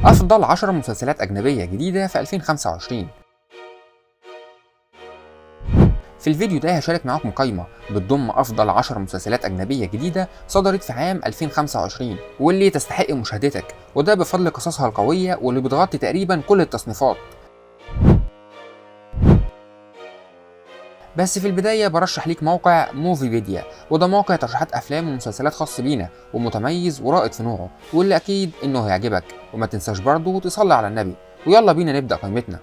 أفضل 10 مسلسلات أجنبية جديدة في 2025. في الفيديو ده هشارك معاكم قائمة بتضم أفضل 10 مسلسلات أجنبية جديدة صدرت في عام 2025 واللي تستحق مشاهدتك، وده بفضل قصصها القوية واللي بتغطي تقريبا كل التصنيفات. بس في البداية برشح ليك موقع موفيبيديا، وده موقع ترشيحات أفلام ومسلسلات خاص بينا ومتميز ورائد في نوعه، واللي أكيد إنه هيعجبك. وما تنساش برضه تصلي على النبي، ويلا بينا نبدأ قائمتنا.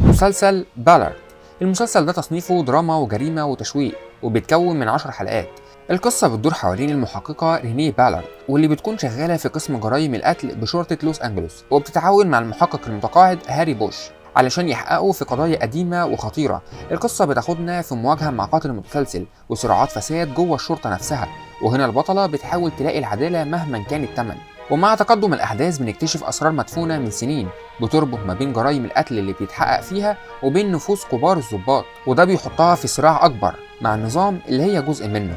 مسلسل بالارد. المسلسل ده تصنيفه دراما وجريمة وتشويق، وبيتكون من 10 حلقات. القصة بتدور حوالين المحققة رينيه بالارد، واللي بتكون شغالة في قسم جرائم القتل بشرطة لوس أنجلوس، وبتتعاون مع المحقق المتقاعد هاري بوش علشان يحققوا في قضايا قديمة وخطيرة. القصة بتاخدنا في مواجهة مع قاتل متسلسل وصراعات فساد جوه الشرطة نفسها، وهنا البطلة بتحاول تلاقي العدالة مهما كان الثمن. ومع تقدم الأحداث بنكتشف أسرار مدفونة من سنين بتربط ما بين جرائم القتل اللي بيتحقق فيها وبين نفوس كبار الضباط، وده بيحطها في صراع أكبر مع النظام اللي هي جزء منه.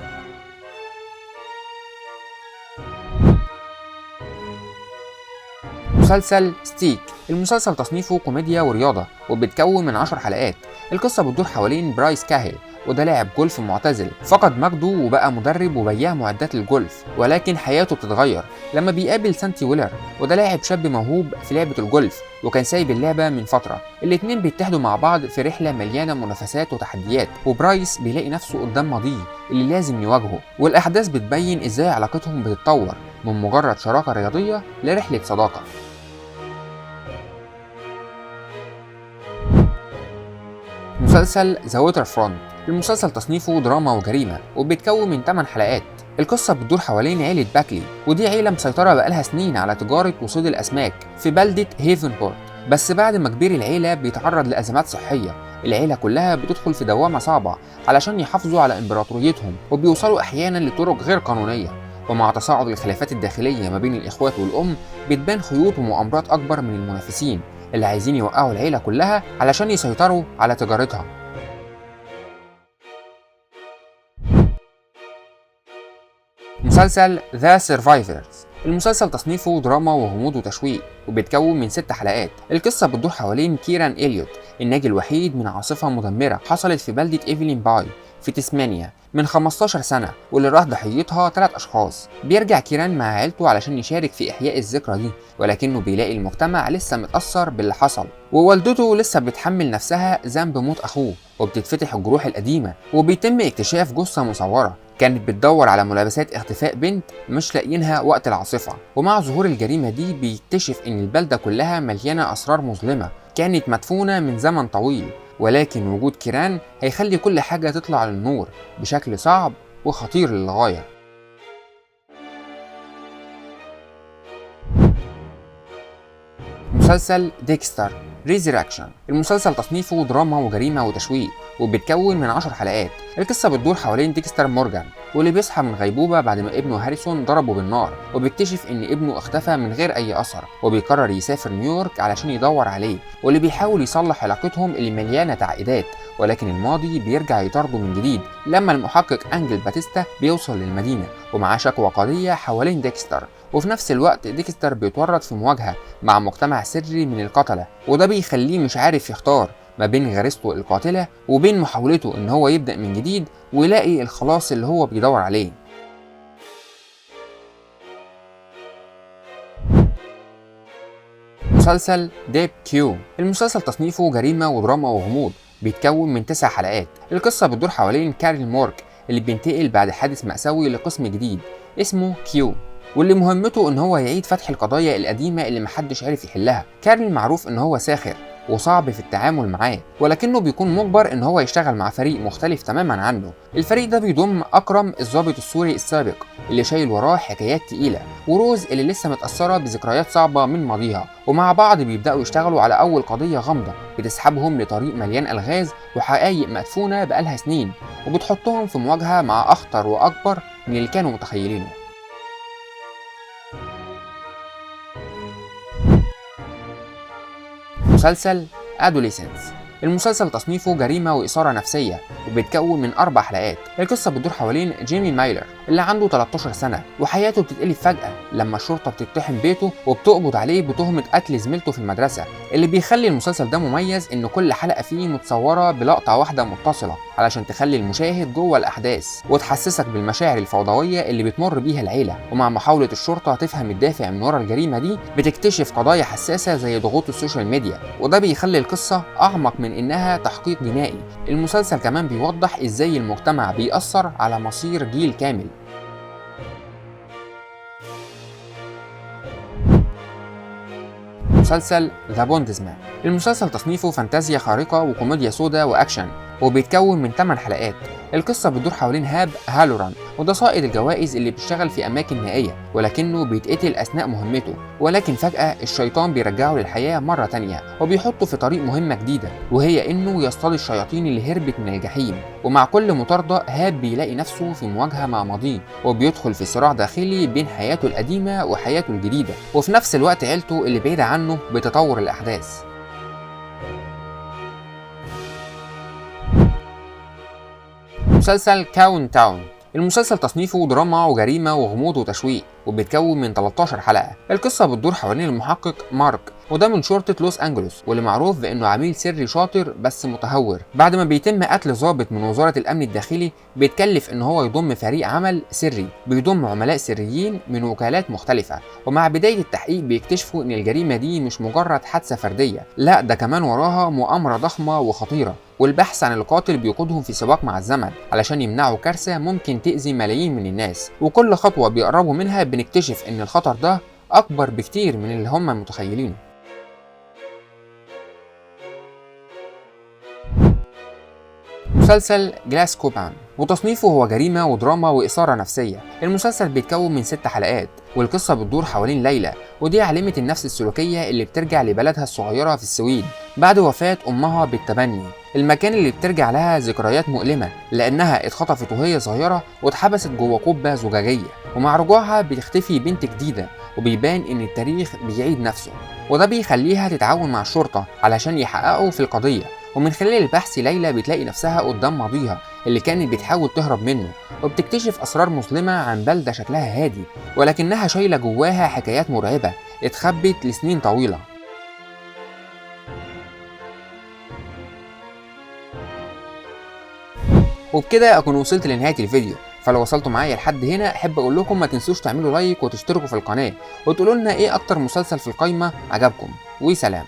مسلسل ستيك. المسلسل تصنيفه كوميديا ورياضة، وبيتكون من 10 حلقات. القصة بتدور حوالين برايس كاهل، وده لاعب جولف معتزل فقد مجده وبقى مدرب وبياع معدات الجولف، ولكن حياته بتتغير لما بيقابل سانتي ويلر، وده لاعب شاب موهوب في لعبة الجولف وكان سايب اللعبة من فترة. الاتنين بيتحدوا مع بعض في رحلة مليانة منافسات وتحديات، وبرايس بيلاقي نفسه قدام ماضيه اللي لازم يواجهه، والأحداث بتبين ازاي علاقتهم بتتطور من مجرد شراكة رياضية لرحلة صداقة. مسلسل ذا ووتر فرونت. المسلسل تصنيفه دراما وجريمة، وبيتكون من 8 حلقات. القصة بتدور حوالين عيلة باكلي، ودي عيلة مسيطرة بقالها سنين على تجارة وصيد الأسماك في بلدة هيفنبورت. بس بعد ما كبير العيلة بيتعرض لأزمات صحية، العيلة كلها بتدخل في دوامة صعبة علشان يحافظوا على إمبراطوريتهم، وبيوصلوا أحيانا لطرق غير قانونية. ومع تصاعد الخلافات الداخلية ما بين الإخوات والأم، بتبان خيوط ومؤامرات أكبر من المنافسين اللي عايزين يوقعوا العيلة كلها علشان يسيطروا على تجارتها. مسلسل ذا سيرفايفرز. المسلسل تصنيفه دراما وغموض وتشويق، وبيتكون من 6 حلقات. القصة بتدور حوالين كيران إليوت، الناجي الوحيد من عاصفة مدمرة حصلت في بلدة إيفلين باي في تسمانيا من 15 سنة، واللي راح ضحيتها 3 أشخاص. بيرجع كيران مع عيلته علشان يشارك في إحياء الذكرى دي، ولكنه بيلاقي المجتمع لسه متأثر باللي حصل، ووالدته لسه بتحمل نفسها ذنب موت أخوه، وبتتفتح الجروح القديمة وبيتم اكتشاف جثة مصورة كانت بتدور على ملابسات اختفاء بنت مش لاقيينها وقت العاصفة. ومع ظهور الجريمة دي بيكتشف إن البلدة كلها مليانة أسرار مظلمة كانت مدفونة من زمن طويل، ولكن وجود كيران هيخلي كل حاجة تطلع للنور بشكل صعب وخطير للغاية. مسلسل ديكستر ريزيراكشن. المسلسل تصنيفه دراما وجريمة وتشويق، وبيتكون من 10 حلقات. القصة بتدور حوالين ديكستر مورجان، واللي بيصحى من غيبوبة بعد ما ابنه هاريسون ضربه بالنار، وبيكتشف ان ابنه اختفى من غير اي اثر، وبيقرر يسافر نيويورك علشان يدور عليه، واللي بيحاول يصلح علاقتهم اللي مليانة تعقيدات. ولكن الماضي بيرجع يطارده من جديد لما المحقق أنجل باتيستا بيوصل للمدينة ومعاه شكوى قضية حوالين ديكستر. وفي نفس الوقت ديكستر بيتورط في مواجهة مع مجتمع سري من القتلة، وده بيخليه مش عارف يختار ما بين غريزته القاتلة وبين محاولته ان هو يبدأ من جديد ويلاقي الخلاص اللي هو بيدور عليه. مسلسل ديب كيو. المسلسل تصنيفه جريمة ودراما وغموض، بيتكون من 9 حلقات. القصة بتدور حوالين كارل مورك اللي بينتقل بعد حادث مأساوي لقسم جديد اسمه كيو، واللي مهمته ان هو يعيد فتح القضايا القديمة اللي محدش عارف يحلها. كارل معروف ان هو ساخر وصعب في التعامل معاه، ولكنه بيكون مجبر ان هو يشتغل مع فريق مختلف تماما عنه. الفريق ده بيضم اكرم الضابط السوري السابق اللي شايل وراه حكايات تقيلة، وروز اللي لسه متأثرة بذكريات صعبة من ماضيها، ومع بعض بيبدأوا يشتغلوا على اول قضية غامضة بتسحبهم لطريق مليان الغاز وحقائق مدفونة بقالها سنين، وبتحطهم في مواجهة مع اخطر واكبر من اللي كانوا متخيلينه. مسلسل Adolescence. المسلسل تصنيفه جريمة وإثارة نفسية، وبيتكون من 4 حلقات. القصة بتدور حوالين جيمي مايلر اللي عنده 13 سنة، وحياته بتتقلب فجأة لما الشرطة بتقتحم بيته وبتقبض عليه بتهمة قتل زميلته في المدرسة. اللي بيخلي المسلسل ده مميز إن كل حلقة فيه متصورة بلقطة واحدة متصلة علشان تخلي المشاهد جوه الأحداث وتحسسك بالمشاعر الفوضوية اللي بتمر بيها العيلة. ومع محاولة الشرطة تفهم الدافع من ورا الجريمة دي، بتكتشف قضايا حساسة زي ضغوط السوشيال ميديا، وده بيخلي القصة أعمق من إنها تحقيق جنائي. المسلسل كمان بيوضح إزاي المجتمع بيأثر على مصير جيل كامل. مسلسل ذا بوندزمان. المسلسل تصنيفه فانتازيا خارقة وكوميديا سودا وأكشن، وبيتكون من 8 حلقات. القصة بتدور حوالين هاب هالوران، وده صائد الجوائز اللي بيشتغل في أماكن نائية، ولكنه بيتقتل أثناء مهمته. ولكن فجأة الشيطان بيرجعه للحياة مرة تانية وبيحطه في طريق مهمة جديدة، وهي إنه يصطاد الشياطين اللي هربت من الجحيم. ومع كل مطاردة هاب بيلاقي نفسه في مواجهة مع ماضيه، وبيدخل في صراع داخلي بين حياته القديمة وحياته الجديدة، وفي نفس الوقت عيلته اللي بعيدة عنه بتطور الأحداث. مسلسل كاونت تاون. المسلسل تصنيفه دراما وجريمة وغموض وتشويق، وبيتكون من 13 حلقة. القصة بتدور حوالين المحقق مارك، وده من شرطة لوس أنجلوس، واللي معروف بأنه عميل سري شاطر بس متهور. بعد ما بيتم قتل ضابط من وزارة الأمن الداخلي، بيتكلف إن هو يضم فريق عمل سري بيضم عملاء سريين من وكالات مختلفة. ومع بداية التحقيق بيكتشفوا إن الجريمة دي مش مجرد حادثة فردية، لا ده كمان وراها مؤامرة ضخمة وخطيرة. والبحث عن القاتل بيقودهم في سباق مع الزمن علشان يمنعوا كارثة ممكن تأذي ملايين من الناس. وكل خطوة بيقربوا منها بنكتشف إن الخطر ده أكبر بكتير من اللي هم متخيلينه. مسلسل جلاس كوبان، وتصنيفه هو جريمة ودراما وإثارة نفسية. المسلسل بيتكون من 6 حلقات، والقصة بتدور حوالين ليلى، ودي عالمة النفس السلوكية اللي بترجع لبلدها الصغيرة في السويد بعد وفاة أمها بالتبني. المكان اللي بترجع لها ذكريات مؤلمة لأنها اتخطفت وهي صغيرة واتحبست جوه قبة زجاجية، ومع رجوعها بتختفي بنت جديدة، وبيبان إن التاريخ بيعيد نفسه، وده بيخليها تتعاون مع الشرطة علشان يحققوا في القضية. ومن خلال البحث ليلى بتلاقي نفسها قدام ماضيها اللي كانت بتحاول تهرب منه، وبتكتشف أسرار مظلمة عن بلدة شكلها هادي ولكنها شايلة جواها حكايات مرعبة اتخبت لسنين طويلة. وبكده أكون وصلت لنهاية الفيديو. فلو وصلتوا معايا لحد هنا احب اقول لكم ما تنسوش تعملوا لايك وتشتركوا في القناة، وتقولوا لنا ايه اكتر مسلسل في القايمة عجبكم. وسلام.